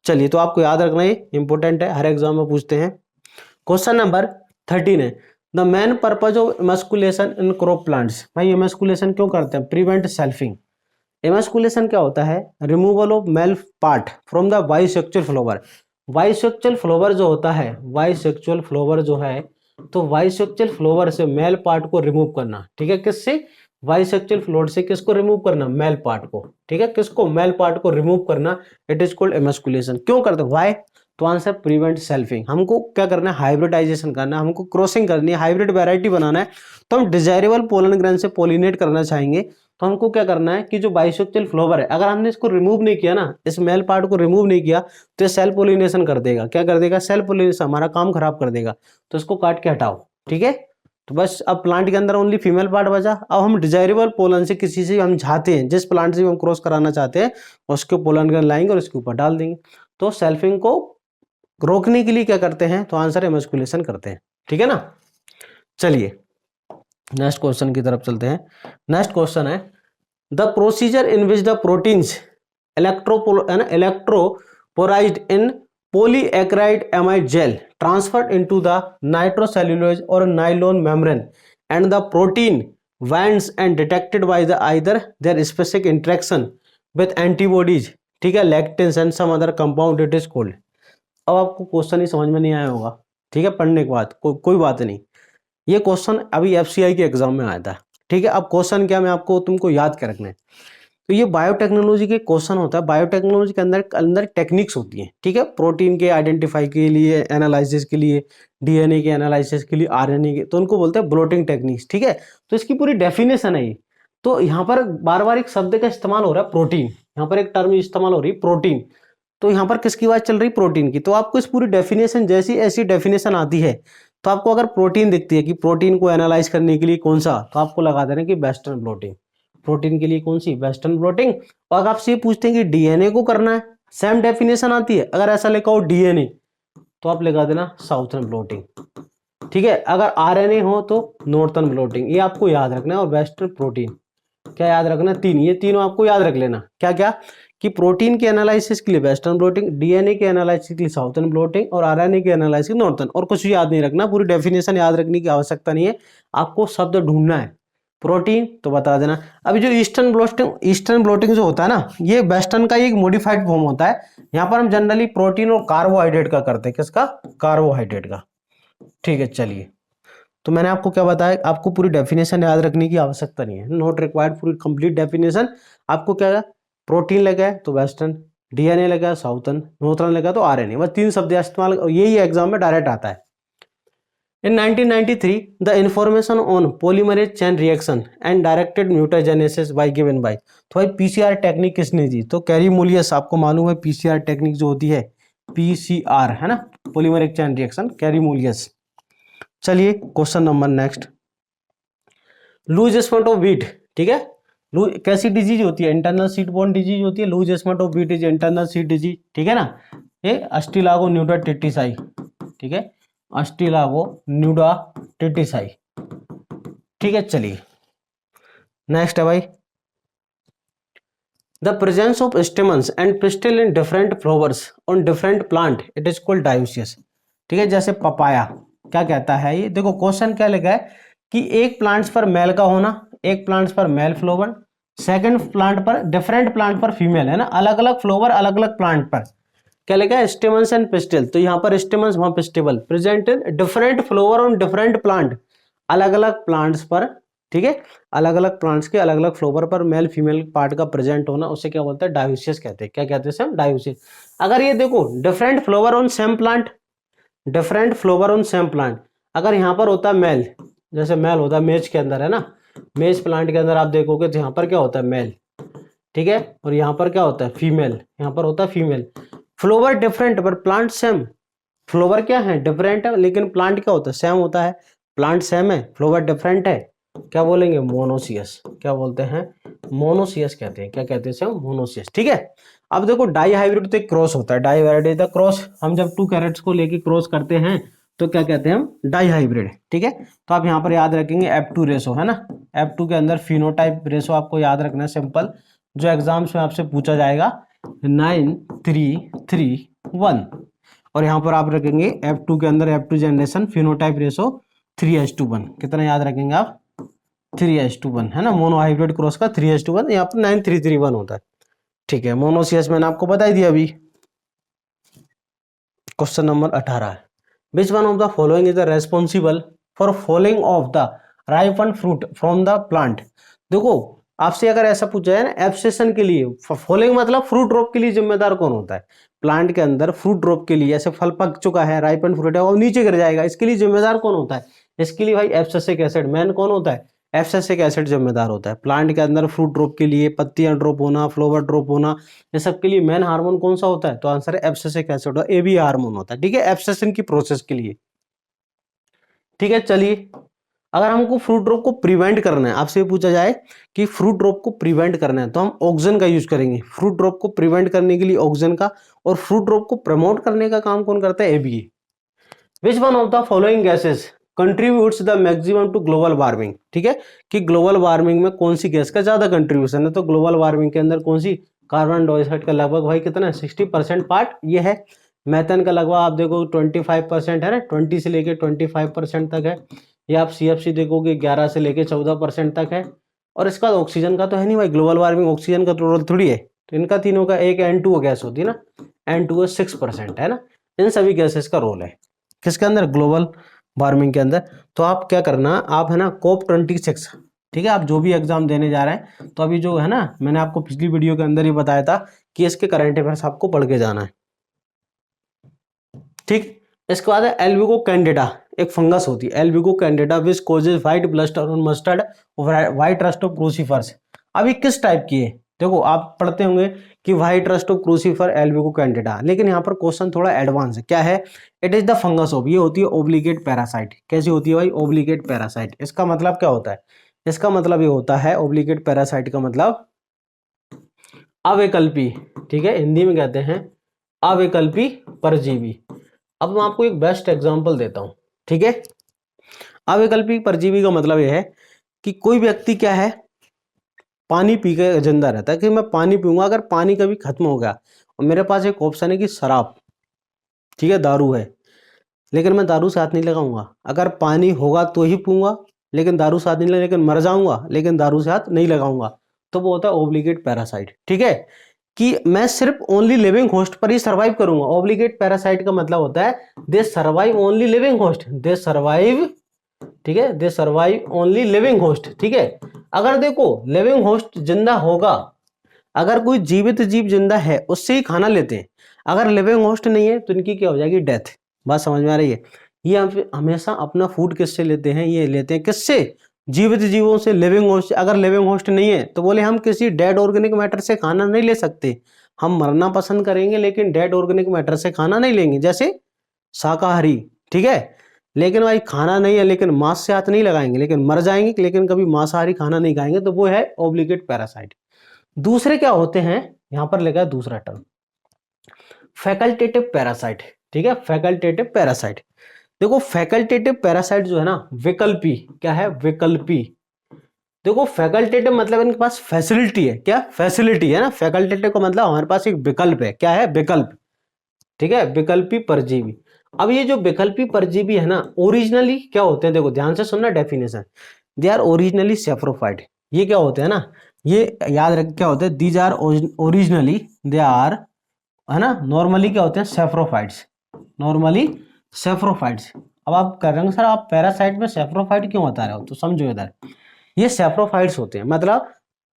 चलिए तो आपको याद रखना, ये इंपॉर्टेंट है, हर एग्जाम में पूछते हैं। क्वेश्चन नंबर 13 है, the main purpose of emasculation in crop plants. भाई एमस्कुलेशन क्यों करते हैं, प्रिवेंट सेल्फिंग। एमस्कुलेशन क्या होता है, removal of male part from the bisexual flower. Bisexual flower जो होता है, बाइसेक्सुअल फ्लावर जो है, तो बाइसेक्सुअल फ्लावर से मेल पार्ट को रिमूव करना। ठीक है, किससे, बाइसेक्सुअल फ्लावर से किसको रिमूव करना, मेल पार्ट को। ठीक है, किसको, मेल पार्ट को रिमूव करना, इट इज कॉल्ड एमस्कुलेशन। क्यों करते हैं, व्हाई, तो आंसर प्रिवेंट सेल्फिंग। हमको क्या करना है, हाइब्रिडाइजेशन करना है, हमको क्रॉसिंग करनी है, हाइब्रिड वैरायटी बनाना है, तो हम डिजायरेबल पोलन ग्रेन से पोलिनेट करना चाहेंगे, तो हमको क्या करना है कि जो बाइसेक्सुअल फ्लावर है, अगर हमने इसको रिमूव नहीं किया ना, इस मेल पार्ट को रिमूव नहीं किया, तो ये सेल्फ पोलिनेशन कर देगा, क्या कर देगा, सेल्फ पोलिनेशन, हमारा काम खराब कर देगा, तो इसको काट के हटाओ। ठीक है, तो बस अब प्लांट के अंदर ओनली फीमेल पार्ट बचा। अब हम डिजायरेबल पोलन से किसी से हम चाहते हैं, जिस प्लांट से हम क्रॉस कराना चाहते हैं, उसके पोलन ग्रेन लाएंगे और उसके ऊपर डाल देंगे। तो सेल्फिंग को रोकने के लिए क्या करते हैं, तो आंसर एमस्कुलेशन करते हैं। ठीक है ना, चलिए नेक्स्ट क्वेश्चन की तरफ चलते हैं। नेक्स्ट क्वेश्चन है, the procedure in which the proteins electroporized in polyacrylamide amide gel transferred into the nitrocellulose or nylon membrane and the protein binds and detected by the either their specific interaction with antibodies, ठीक है, lactins and some other compound, it is called। अब आपको question ही समझ में नहीं आया होगा, ठीक है, पढ़ने के बाद कोई बात नहीं, ये क्वेश्चन अभी FCI के एग्जाम में आया था। ठीक है, अब क्वेश्चन क्या, मैं आपको तुमको याद कर रखना है। तो ये बायोटेक्नोलॉजी के क्वेश्चन होता है, बायोटेक्नोलॉजी के अंदर टेक्निक्स होती हैं। ठीक है, प्रोटीन के आइडेंटिफाई के लिए, एनालिसिस के लिए, DNA के एनालिसिस के लिए, RNA के, तो उनको बोलते हैं ब्लोटिंग टेक्निक्स। ठीक है, तो इसकी पूरी डेफिनेशन है ये। तो यहाँ पर बार बार एक शब्द का इस्तेमाल हो रहा है, प्रोटीन, यहाँ पर एक टर्म इस्तेमाल हो रही है प्रोटीन, तो यहाँ पर किसकी बात चल रही, प्रोटीन की। तो आपको इस पूरी डेफिनेशन, जैसी ऐसी डेफिनेशन आती है, तो आपको अगर प्रोटीन दिखती है कि प्रोटीन को एनालाइज करने के लिए कौन सा, तो आपको लगा देना कि वेस्टर्न ब्लोटिंग, प्रोटीन के लिए कौन सी, वेस्टर्न ब्लोटिंग। और अगर आपसे ये पूछते हैं कि DNA को करना है, सेम डेफिनेशन आती है, अगर ऐसा लिखा हो DNA, तो आप लगा देना साउथर्न ब्लोटिंग। ठीक है, अगर RNA हो तो नॉर्थर्न ब्लोटिंग, ये आपको याद रखना है। और वेस्टर्न प्रोटीन क्या याद रखना, तीन, ये तीनों आपको याद रख लेना। क्या क्या, कि प्रोटीन के एनालिसिस के लिए वेस्टर्न ब्लोटिंग, DNA के एनालिसिस के लिए साउथर्न ब्लोटिंग, और RNA के एनालिसिस के लिए नॉर्थर्न। और कुछ याद नहीं रखना, पूरी डेफिनेशन याद रखने की आवश्यकता नहीं है, आपको शब्द ढूंढना है, प्रोटीन तो बता देना। अभी जो ईस्टर्न ब्लोटिंग जो होता है ना, ये वेस्टर्न का एक मॉडिफाइड फॉर्म होता है। यहाँ पर हम जनरली प्रोटीन और कार्बोहाइड्रेट का करते हैं। किसका? कार्बोहाइड्रेट का। ठीक है, चलिए। तो मैंने आपको क्या बताया, आपको पूरी डेफिनेशन याद रखने की आवश्यकता नहीं है, नॉट रिक्वायर्ड पूरी कंप्लीट डेफिनेशन। आपको क्या है, प्रोटीन लगा है तो वेस्टर्न, डीएनए लगा है साउथर्न, न्यूट्रॉन लगा तो आरएनए, बस 3 शब्द इस्तेमाल, यही एग्जाम में डायरेक्ट आता है। In 1993, the information on polymerase chain reaction and directed mutagenesis by given by, तो भाई पीसीआर टेक्निक किसने दी? तो कैरी मूलियस। आपको मालूम है पीसीआर टेक्निक जो होती है, पीसीआर है ना, polymerase chain reaction, Kary Mullis. चलिए question number next, loose spot of wheat. ठीक है, कैसी डिजीज होती है? इंटरनल सीड बोर्न डिजीज होती है। Loose spot of wheat is internal seed disease. ठीक है ना, ये अस्टिलागो न्यूडा टिटिसाई। ठीक है, अस्टिलागो न्यूडा टिटिसाई। ठीक है, चलिए नेक्स्ट है भाई, the presence of stamens and pistil in different flowers on different plant, it is called dioecious. ठीक है, जैसे पपाया, क्या कहता है ये? देखो क्वेश्चन क्या लिखा है कि एक प्लांट्स पर मेल का होना, एक प्लांट्स पर मेल फ्लोवर, सेकंड प्लांट पर, डिफरेंट प्लांट पर फीमेल, है ना, अलग अलग फ्लोवर अलग अलग प्लांट पर। क्या लिखा है? स्टेमन्स एंड पिस्टिल, तो यहाँ पर स्टेमन्स, वहां pistil, present in different flower on different plant, अलग अलग प्लांट्स पर। ठीक है, अलग अलग प्लांट्स के अलग अलग फ्लोवर पर मेल फीमेल पार्ट का प्रेजेंट होना, उसे क्या बोलते हैं? डायोसियस कहते हैं। क्या कहते हैं सर? डायोसियस। अगर ये देखो different flower on same plant, different flower on same plant, अगर यहाँ पर होता है मेल, जैसे मेल होता है मेज के अंदर, है ना, मेज प्लांट के अंदर आप देखोगे तो यहाँ पर क्या होता है? मेल। ठीक है, और यहाँ पर क्या होता है? फीमेल। यहाँ पर होता है फीमेल। फ्लोवर डिफरेंट पर प्लांट सेम, फ्लोवर क्या है? डिफरेंट है, लेकिन प्लांट क्या होता है? सेम होता है। प्लांट सेम है, फ्लोवर डिफरेंट है, क्या बोलेंगे? मोनोसियस। क्या बोलते हैं? मोनोसियस कहते हैं। क्या कहते हैं? मोनोसियस। ठीक है, अब देखो डाई हाइब्रिड तो एक क्रॉस होता है, डाई हाइब्रिड द क्रॉस, हम जब 2 कैरेट्स को लेके क्रॉस करते हैं तो क्या कहते हैं? हम डाई हाइब्रिड। ठीक है, तो आप यहाँ पर याद रखेंगे F2 रेशो, है ना, F2 के अंदर फिनोटाइप रेशो आपको याद रखना है, सिंपल, जो एग्जाम्स में आपसे पूछा जाएगा, 9:3:3:1। और यहाँ पर आप रखेंगे F2 के अंदर F2 जनरेशन फिनोटाइप रेशो 3:1। कितना याद रखेंगे आप? 3:1, है ना, मोनो हाइब्रिड क्रॉस का 3:1, यहाँ पर 9:3:3:1 होता है। ठीक है, मोनोसियस मैंने आपको बता दिया अभी। क्वेश्चन नंबर 18 है, which one of the following is the responsible for falling of the ripen fruit from the plant. देखो आपसे अगर ऐसा पूछा जाए ना, एब्सेशन के लिए, फॉलिंग मतलब फ्रूट ड्रॉप के लिए जिम्मेदार कौन होता है? प्लांट के अंदर फ्रूट ड्रॉप के लिए, ऐसे फल पक चुका है, राइपन फ्रूट है, वो नीचे गिर जाएगा, इसके लिए जिम्मेदार कौन होता है? इसके लिए भाई एब्सिसिक एसिड, मैन कौन होता है? एब्सिसिक एसिड जिम्मेदार होता है। प्लांट के अंदर फ्रूट ड्रॉप के लिए, पत्तियां ड्रॉप होना, फ्लावर ड्रॉप होना, ये सब के लिए मेन हार्मोन कौन सा होता है? तो आंसर है abscisic acid, A B hormone होता है। ठीक है, एब्सेशन की प्रोसेस के लिए। ठीक है, चलिए, अगर हमको फ्रूट ड्रॉप को प्रिवेंट करना है, आपसे पूछा जाए कि फ्रूट ड्रॉप को प्रिवेंट करना है, तो हम ऑक्सीजन का यूज करेंगे। फ्रूट ड्रॉप को प्रिवेंट करने के लिए ऑक्सीजन का, और फ्रूट ड्रॉप को प्रमोट करने का काम कौन करता है? AB. Which one of the following gases contributes the maximum to global warming. ठीक है, कि ग्लोबल वार्मिंग में कौन सी गैस का ज्यादा कंट्रीब्यूशन है? तो ग्लोबल वार्मिंग के अंदर कौन सी? कार्बन डाइऑक्साइड का लगभग भाई कितना है? 60% पार्ट ये है। मेथन का लगभग आप देखो 25% है ना, 20 से लेके 25% तक है। या आप CFC देखोगे 11 से लेके 14% तक है। और इसका ऑक्सीजन का तो है नहीं भाई, ग्लोबल वार्मिंग ऑक्सीजन का तो रोल थोड़ी है। तो इनका तीनों का, एक N2O गैस होती है ना, N2O 6% है ना, इन सभी गैसेस का रोल है किसके अंदर? ग्लोबल वार्मिंग के अंदर। तो आप क्या करना, आप है ना COP26, ठीक है, आप जो भी एग्जाम देने जा रहे हैं, तो अभी जो है ना, मैंने आपको पिछली वीडियो के अंदर ही बताया था कि इसके करंट अफेयर्स आपको पढ़ के जाना है। ठीक, इसके बाद है एल्बिगो कैंडिडा, एक फंगस होती है Albugo Candida which causes white bluster on mustard white rust of crucifers. अभी किस टाइप की है? देखो आप पढ़ते होंगे कि white rust of crucifer Albugo Candida, लेकिन यहाँ पर क्वेश्चन थोड़ा एडवांस है। क्या है? It is the fungus of, ये होती है ओब्लिगेट पैरासाइट। कैसी होती है भाई? Obligate parasite. इसका मतलब क्या होता है? इसका मतलब ये होता है, ओब्लिगेट पैरासाइट का मतलब अवैकल्पी। ठीक है, हिंदी में कहते हैं अवैकल्पी परजीवी। अब मैं आपको एक बेस्ट एग्जांपल देता हूं। ठीक है, अवैकल्पिक परजीवी का मतलब यह है कि कोई व्यक्ति क्या है, पानी पी के जिंदा रहता है कि मैं पानी पीऊंगा, अगर पानी कभी खत्म हो गया और मेरे पास एक ऑप्शन है कि शराब, ठीक है, दारू है, लेकिन मैं दारू से हाथ नहीं लगाऊंगा, अगर पानी होगा तो ही पीऊंगा, लेकिन दारू से हाथ नहीं लगा, लेकिन मर जाऊंगा लेकिन दारू से हाथ नहीं लगाऊंगा, तो वो होता है ऑब्लिगेट पैरासाइट। ठीक है, कि मैं सिर्फ ओनली लिविंग होस्ट पर ही सर्वाइव करूंगा। ऑब्लिगेट पैरासाइट का मतलब होता है दे सर्वाइव ओनली लिविंग होस्ट, दे सर्वाइव, ठीक है, दे सर्वाइव ओनली लिविंग होस्ट। ठीक है, अगर देखो लिविंग होस्ट जिंदा होगा, अगर कोई जीवित जीव जिंदा है उससे ही खाना लेते हैं, अगर लिविंग होस्ट नहीं है तो इनकी क्या हो जाएगी, डेथ। बात समझ में आ रही है? ये हमेशा अपना फूड किससे लेते हैं, ये लेते हैं किससे, जीवित जीवों से, लिविंग होस्ट। अगर लिविंग होस्ट नहीं है तो बोले हम किसी डेड ऑर्गेनिक मैटर से खाना नहीं ले सकते, हम मरना पसंद करेंगे लेकिन डेड ऑर्गेनिक मैटर से खाना नहीं लेंगे, जैसे शाकाहारी। ठीक है, लेकिन भाई खाना नहीं है लेकिन मांस से हाथ नहीं लगाएंगे, लेकिन मर जाएंगे लेकिन कभी मांसाहारी खाना नहीं खाएंगे, तो वो है ऑब्लिगेट पैरासाइट। दूसरे क्या होते हैं, यहां पर लगा दूसरा टर्म फैकल्टेटिव पैरासाइट। ठीक है, फैकल्टेटिव पैरासाइट। देखो फैकल्टेटिव पैरासाइट जो है ना, विकल्पी, क्या है, विकल्पी। देखो फैकल्टेटिव मतलब इनके पास फैसिलिटी है, क्या फैसिलिटी है ना, फैकल्टेटिव का मतलब हमारे पास एक विकल्प है, क्या है, विकल्प। ठीक है, विकल्पी परजीवी। अब ये जो विकल्पी परजीवी है ना, ओरिजिनली क्या होते हैं, देखो ध्यान से सुनना डेफिनेशन, दे आर ओरिजिनली सेफ्रोफाइट। ये क्या होते हैं ना, ये याद रख क्या होते हैं, these are originally, they are, है ना, नॉर्मली क्या होते हैं, सेफ्रोफाइट्स, नॉर्मली सेफ्रोफाइट्स। अब आप कर रहे हो सर आप पैरासाइट में सेफ्रोफाइट क्यों बता रहे हो, तो समझो इधर, ये सेफ्रोफाइट्स होते हैं, मतलब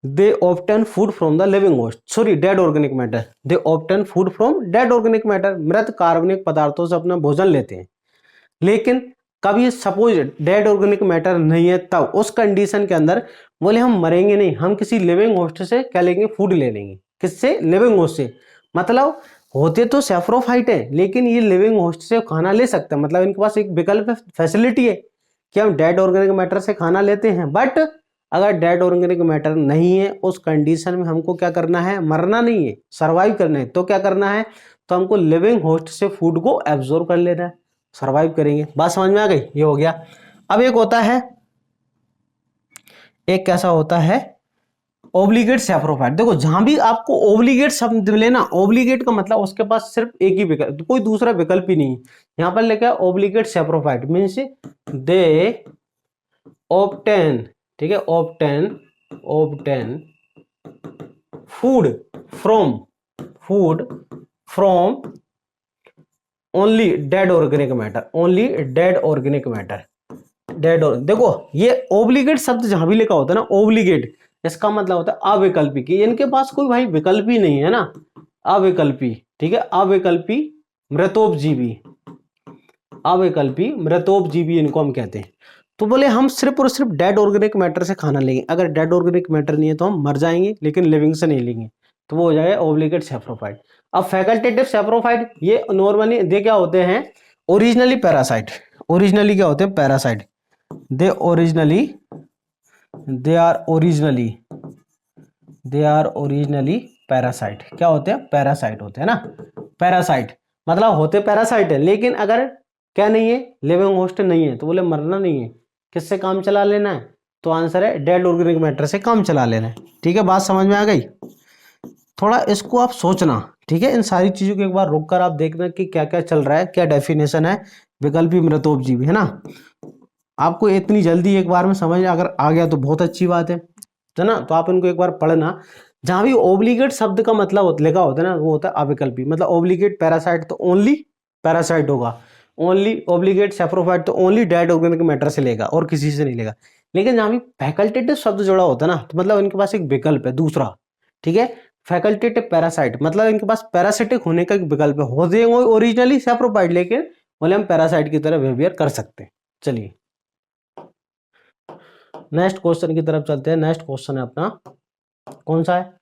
they obtain food from the living host, sorry dead organic matter, they obtain food from dead organic matter, मृत कार्बनिक पदार्थों से अपना भोजन लेते हैं। लेकिन कभी सपोज डेड ऑर्गेनिक मैटर नहीं है, तब उस कंडीशन के अंदर बोले हम मरेंगे नहीं, हम किसी लिविंग होस्ट से क्या लेंगे, फूड ले लेंगे, किससे, लिविंग होस्ट से। मतलब होते तो सेफ्रोफाइट है लेकिन ये लिविंग होस्ट से खाना ले सकते हैं, मतलब इनके पास एक विकल्प फैसिलिटी है कि हम डेड ऑर्गेनिक मैटर से खाना लेते हैं, बट अगर डेड ऑर्गेनिक मैटर नहीं है उस कंडीशन में हमको क्या करना है, मरना नहीं है, सर्वाइव करना है, तो क्या करना है, तो हमको लिविंग होस्ट से फूड को एब्जॉर्ब कर लेना है, सर्वाइव करेंगे। बात समझ में आ गई, ये हो गया। अब एक होता है, एक कैसा होता है, ओब्लिगेट सेफ्रोफाइट। देखो जहां भी आपको ओब्लिगेट शब्द मिले ना, ओब्लिगेट का मतलब उसके पास सिर्फ एक ही विकल्प, कोई दूसरा विकल्प ही नहीं। यहां पर लिखा है ओब्लिगेट सेफ्रोफाइट मीन्स दे ऑब्टेन, ठीक है, obtain, obtain food from, food from only dead organic matter, only dead organic matter, dead. और देखो ये ओब्लिगेट शब्द जहां भी लिखा होता है ना, ओब्लिगेट, इसका मतलब होता है अविकल्पी, कि इनके पास कोई भाई विकल्प ही नहीं है ना, अविकल्पी। ठीक है, अविकल्पी मृतोपजीवी, अविकल्पी मृतोपजीवी इनको हम कहते हैं। तो बोले हम सिर्फ और सिर्फ डेड ऑर्गेनिक मैटर से खाना लेंगे, अगर डेड ऑर्गेनिक मैटर नहीं है तो हम मर जाएंगे लेकिन लिविंग से नहीं लेंगे, तो वो हो जाएगा ओब्लिगेट सेफ्रोफाइट। अब फैकल्टेटिव सेफ्रोफाइट ये नॉर्मली दे क्या होते हैं, ओरिजिनली पैरासाइट, ओरिजिनली क्या होते हैं, parasite, they originally, they are originally, they are originally parasite. क्या होते हैं, पैरासाइट होते हैं ना, पैरासाइट मतलब होते पैरासाइट है, लेकिन अगर क्या नहीं है, लिविंग होस्ट नहीं है, तो बोले मरना नहीं है, किससे काम चला लेना है, तो आंसर है डेड ऑर्गेनिक मैटर से काम चला लेना है। ठीक है, बात समझ में आ गई, थोड़ा इसको आप सोचना। ठीक है, इन सारी चीजों को एक बार रुक कर आप देखना कि क्या क्या चल रहा है, क्या डेफिनेशन है विकल्पी मृतोपजीवी, है ना। आपको इतनी जल्दी एक बार में समझ अगर आ गया तो बहुत अच्छी बात है ना। तो आप इनको एक बार पढ़ना। जहां भी ओब्लिगेट शब्द का मतलब लिखा होता है ना, वो होता है अविकल्पी, मतलब ओब्लिगेट पैरासाइट तो ओनली पैरासाइट होगा, ओनली ओब्लिगेट सेफ्रोफाइट तो ओनली डेड ऑर्गेनिक मैटर से लेगा और किसी से नहीं लेगा। लेकिन जहां भी फैकल्टेटिव शब्द जुड़ा होता है ना, तो मतलब इनके पास एक विकल्प है दूसरा। ठीक है, फैकल्टेटिव पैरासाइट मतलब इनके पास पैरासिटिक होने का एक विकल्प है, होते हैं ओरिजिनली सेफ्रोफाइट लेकिन बोले हम पैरासाइट की तरह बिहेवियर कर सकते हैं। चलिए नेक्स्ट क्वेश्चन की तरफ चलते हैं। नेक्स्ट क्वेश्चन है अपना कौन सा है,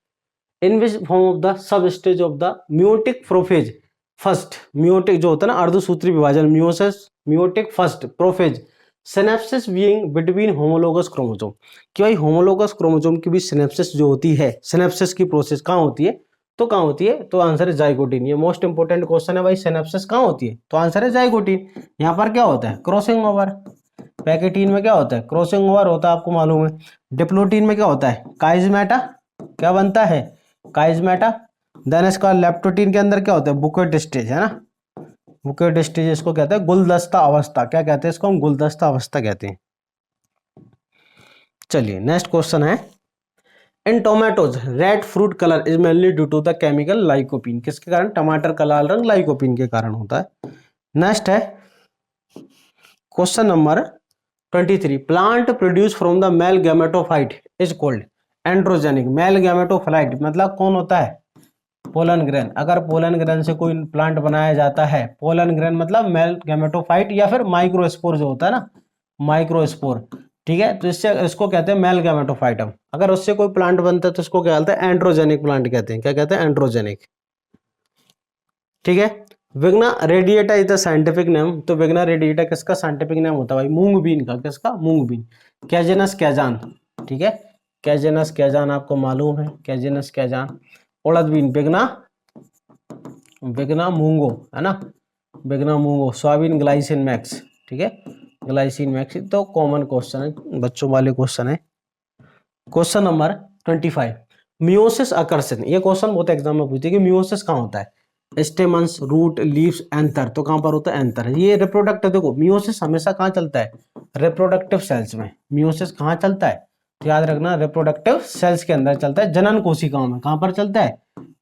in which form of the substage of the meiotic prophase first, meiotic जो होता है ना अर्धसूत्री विभाजन, meiosis, meiotic first, prophase synapsis being between homologous chromosome, कि भाई होमोलोगस क्रोमोसोम की भी सिनेप्सिस जो होती है, सिनेप्सिस की प्रोसेस कहाँ होती है, तो कहाँ होती है, तो आंसर है जाइगोटीन। ये मोस्ट इंपोर्टेंट क्वेश्चन है भाई, सिनेप्सिस कहाँ होती है, तो आंसर है जाइगोटीन। यहाँ पर क्या होता है, क्रॉसिंग ओवर, पैकेटीन में क्या होता है, क्रॉसिंग ओवर होता है, आपको मालूम है। डिप्लोटीन में क्या होता है, काइजमेटा, क्या बनता है, काइजमेटा। देन इसका लेप्टोटीन के अंदर क्या होता है, बुकेट स्टेज, है ना, बुकेट स्टेज इसको कहते हैं गुलदस्ता अवस्था, क्या कहते हैं इसको हम, गुलदस्ता अवस्था कहते हैं। चलिए नेक्स्ट क्वेश्चन है, in tomatoes red fruit colour is mainly due to the chemical lycopene. किसके कारण? टमाटर का लाल रंग लाइकोपीन के कारण होता है। नेक्स्ट है question number 23, plant produce from the male gametophyte is called androgenic. Male gametophyte मतलब कौन होता है? Pollen grain. अगर पोलन ग्रेन से कोई प्लांट बनाया जाता है, पोलन ग्रेन मतलब मेल गैमेटोफाइट या फिर माइक्रोस्पोर जो होता है ना, माइक्रोस्पोर, ठीक है, तो इससे इसको कहते हैं मेल गैमेटोफाइटम। अगर उससे कोई प्लांट बनता है तो इसको क्या कहते हैं? एंड्रोजेनिक प्लांट कहते हैं। क्या कहते हैं? एंड्रोजेनिक, ठीक है। Vigna radiata is the scientific name. तो विग्ना रेडिएटा किसका साइंटिफिक नेम होता है भाई? मूंग बीन का। किसका? मूंग बीन। कैजेनस कैजान, ठीक है, कैजेनस कैजान आपको मालूम है, कैजेनस कैजान। उड़द बीन विग्ना, विग्ना मूंगो है ना, Vigna mungo. Soybean Glycine max, ठीक है, ग्लाइसिन मैक्स। तो कॉमन क्वेश्चन है, बच्चों वाले क्वेश्चन है। Question number 25, meiosis occurrence. ये क्वेश्चन बहुत एग्जाम में पूछते हैं कि मियोसिस कहाँ होता है? Stamens, root, leaves, anther. तो कहां पर होता है? एंथर। ये रिप्रोडक्टिव, देखो मियोसिस हमेशा कहां चलता है? रिप्रोडक्टिव सेल्स में। मियोसिस कहां चलता है? तो याद रखना रिप्रोडक्टिव सेल्स के अंदर चलता है, जनन कोशिकाओं में। कहां पर चलता है?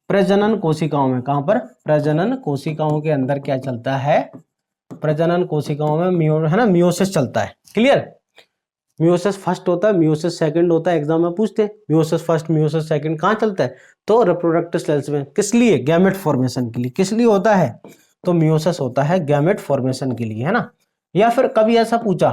प्रजनन कोशिकाओं में। कहां पर? प्रजनन कोशिकाओं के अंदर क्या चलता है? प्रजनन कोशिकाओं में है ना, मियोसिस चलता है। क्लियर? मियोसिस फर्स्ट होता है, मियोसिस सेकंड होता है, एग्जाम में पूछते हैं मियोसिस फर्स्ट मियोसिस सेकंड कहां चलता है? तो रिप्रोडक्टिव सेल्स में। किस लिए? गैमेट फॉर्मेशन के लिए। किस लिए होता है? तो मियोसिस होता है गैमेट फॉर्मेशन के लिए, है ना। या फिर कभी ऐसा पूछा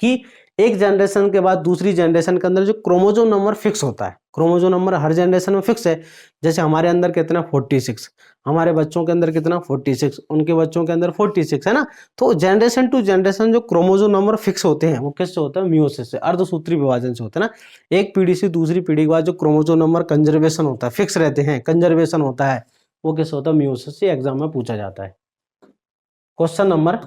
कि एक जनरेशन के बाद दूसरी जनरेशन के अंदर जो क्रोमोजोम नंबर फिक्स होता है, क्रोमोजोम नंबर हर जनरेशन में फिक्स है। जैसे हमारे अंदर कितना? 46, हमारे बच्चों के अंदर कितना? 46, उनके बच्चों के अंदर 46, है ना। तो जनरेशन टू जनरेशन जो क्रोमोजोम नंबर फिक्स होते हैं वो किससे होता है? मियोसिस से, अर्धसूत्री विभाजन से होता है ना। एक पीढ़ी से दूसरी पीढ़ी के बाद जो क्रोमोजोम नंबर कंजर्वेशन होता है, फिक्स रहते हैं, कंजर्वेशन होता है, वो किससे होता है? मियोसिस से। एग्जाम में पूछा जाता है। Question number,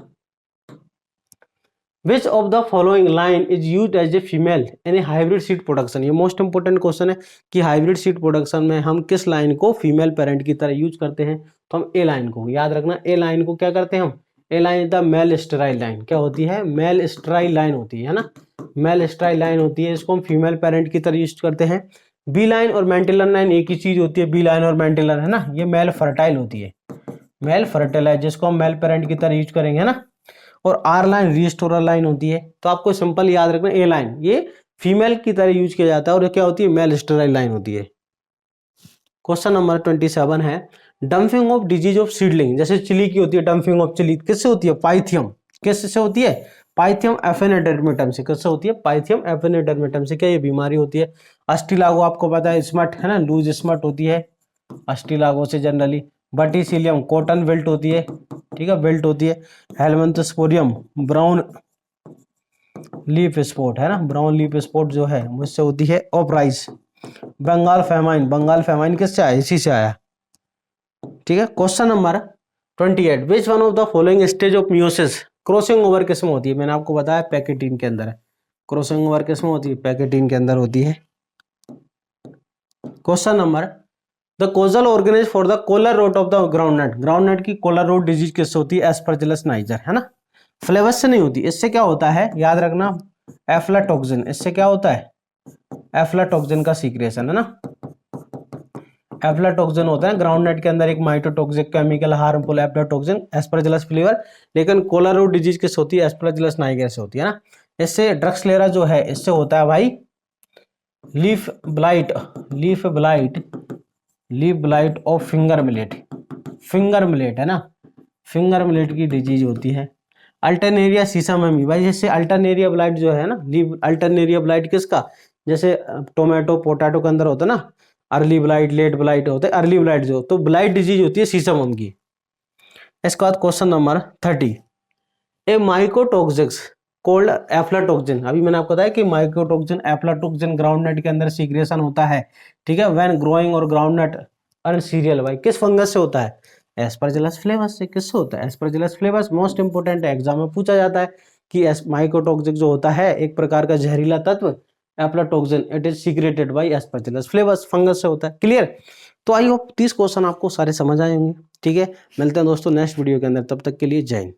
Which of the following line is used as a female in a hybrid seed production? ये मोस्ट इंपोर्टेंट क्वेश्चन है कि हाइब्रिड सीड प्रोडक्शन में हम किस लाइन को फीमेल पेरेंट की तरह यूज करते हैं? तो हम ए लाइन को। याद रखना ए लाइन को क्या करते हैं हम? A line the male sterile line. क्या होती है? मेल स्टेराइल लाइन होती है ना, मेल स्टेराइल लाइन होती है, इसको हम फीमेल पेरेंट की तरह यूज करते हैं। बी लाइन और मेंटिलर लाइन एक ही चीज होती है, बी लाइन और मेंटिलर, है ना। ये मेल फर्टाइल होती है, मेल फर्टाइल है, जिसको हम मेल पेरेंट की तरह यूज करेंगे, है ना। और आर लाइन रिस्टोरर लाइन होती है। तो आपको सिंपल याद रखना ए लाइन ये फीमेल की तरह यूज किया जाता है और ये क्या होती है? मेल स्टेराइल लाइन होती है। क्वेश्चन नंबर 27 है, dumping of disease of seedling. जैसे चिली की होती है डंपिंग ऑफ चिली, किससे होती है? पाइथियम। किससे होती है? पाइथियम एफिनिडर्मिटम से। किससे होती है? पाइथियम एफिनिडर्मिटम से। क्या ये बीमारी होती है? अस्टिलागो आपको पता है, स्मट है ना, लूज स्मट होती है अस्टिलागो से जनरली। वर्टिसिलियम कॉटन बेल्ट होती है, ठीक है, बेल्ट होती है। हेलमिंथोस्पोरियम ब्राउन लीफ स्पॉट, है ना, ब्राउन लीफ स्पॉट जो है मुझसे होती है ऑपराइस। बंगाल फेमाइन, बंगाल फेमाइन किससे आया? इसी से आया, ठीक है। Question number 28, which one of the following stage of meiosis crossing over किसमें होती है? मैंने आपको बताया पैकेटीन के अंदर है। क्रॉसिंग ओवर किसमें होती है? पैकेटीन के अंदर होती है। Question number, the causal organism for the collar rot of the groundnut. Groundnut की कोलर रोट डिजीज किससे होती है? एस्परजिलस नाइजर, है ना। फ्लेवस से नहीं होती। इससे क्या होता है? याद रखना एफ्लाटॉक्सिन। इससे क्या होता है? एफ्लाटॉक्सिन का सीक्रेशन, है ना। एफ्लाटॉक्सिन होता है ग्राउंडनट के अंदर एक mycotoxic chemical harmful aflatoxin, Aspergillus flavus. लेकिन कोलर रोट डिजीज किससे होती है? एस्परजिलस नाइजर से होती है ना। इससे ड्रग्सलेरा जो है इससे होता है भाई leaf blight, leaf blight, leaf blight of finger millet. Finger millet, है ना, फिंगर मिलेट की डिजीज होती है। अल्टरनेरिया सीसामेमी भाई, जैसे अल्टरनेरिया ब्लाइट जो है ना, लीफ अल्टरनेरिया ब्लाइट किसका? जैसे टोमेटो पोटैटो के अंदर होता है ना, अर्ली ब्लाइट लेट ब्लाइट होते हैं। अर्ली ब्लाइट जो तो ब्लाइट डिजीज होती है सीसामेम की। इसके बाद क्वेश्चन नंबर 30, ए माइकोटॉक्सिक्स कोल्ड एफ्लाटॉक्सिन। अभी मैंने आपको बताया कि माइकोटॉक्सिन एफ्लाटॉक्सिन ग्राउंडनट के अंदर सीक्रेशन होता है, ठीक है, व्हेन ग्रोइंग और ग्राउंडनट और सीरियल। भाई किस फंगस से होता है? एस्परजिलस फ्लेवस से। किससे होता है? एस्परजिलस फ्लेवस। मोस्ट इंपोर्टेंट एग्जाम में पूछा जाता है कि माइकोटॉक्सिक जो होता है एक प्रकार का जहरीला तत्व aflatoxin, it is secreted by Aspergillus फ्लेवस, fungus से होता है। क्लियर? तो आई होप 30 क्वेश्चन आपको सारे समझ आए होंगे, ठीक है। मिलते हैं दोस्तों नेक्स्ट वीडियो के अंदर, तब तक के लिए जय हिंद।